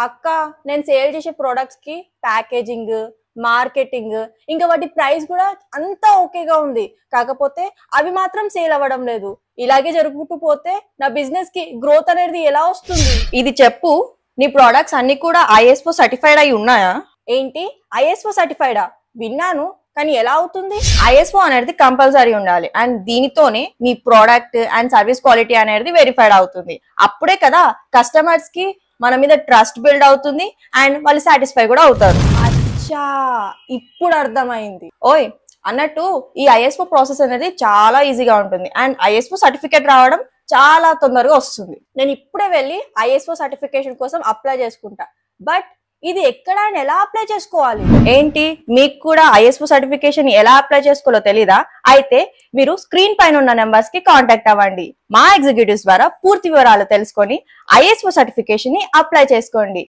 అక్క, నేను సేల్ చేసే ప్రొడక్ట్స్ కి ప్యాకేజింగ్, మార్కెటింగ్, ఇంకా వాటి ప్రైస్ కూడా అంతా ఓకేగా ఉంది. కాకపోతే అవి మాత్రం సేల్ అవ్వడం లేదు. ఇలాగే జరుగుతూ పోతే నా బిజినెస్ కి గ్రోత్ అనేది ఎలా వస్తుంది? ఇది చెప్పు, నీ ప్రొడక్ట్స్ అన్ని కూడా ఐఎస్ఓ సర్టిఫైడ్ అయి ఉన్నాయా? ఏంటి, ఐఎస్ఓ సర్టిఫైడా? విన్నాను, కానీ ఎలా అవుతుంది? ఐఎస్ఓ అనేది కంపల్సరీ ఉండాలి అండ్ దీనితోనే మీ ప్రోడక్ట్ అండ్ సర్వీస్ క్వాలిటీ అనేది వెరిఫైడ్ అవుతుంది. అప్పుడే కదా కస్టమర్స్ కి మన మీద ట్రస్ట్ బిల్డ్ అవుతుంది అండ్ వాళ్ళు సాటిస్ఫై కూడా అవుతారు. అచ్చా, ఇప్పుడు అర్థమైంది. ఓయ్, అన్నట్టు ఈ ఐఎస్ఓ ప్రాసెస్ అనేది చాలా ఈజీగా ఉంటుంది అండ్ ఐఎస్ఓ సర్టిఫికేట్ రావడం చాలా తొందరగా వస్తుంది. నేను ఇప్పుడే వెళ్ళి ఐఎస్ఓ సర్టిఫికేషన్ కోసం అప్లై చేసుకుంటా. బట్ ఇది ఎక్కడ and ఎలా అప్లై చేసుకోవాలి? ఏంటి, మీకు కూడా ఐఎస్ఓ సర్టిఫికేషన్ ఎలా అప్లై చేసుకోవాలో తెలీదా? అయితే మీరు స్క్రీన్ పైన ఉన్న నెంబర్స్ కి కాంటాక్ట్ అవ్వండి. మా ఎగ్జిక్యూటివ్స్ ద్వారా పూర్తి వివరాలు తెలుసుకొని ఐఎస్ఓ సర్టిఫికేషన్ ని అప్లై చేసుకోండి.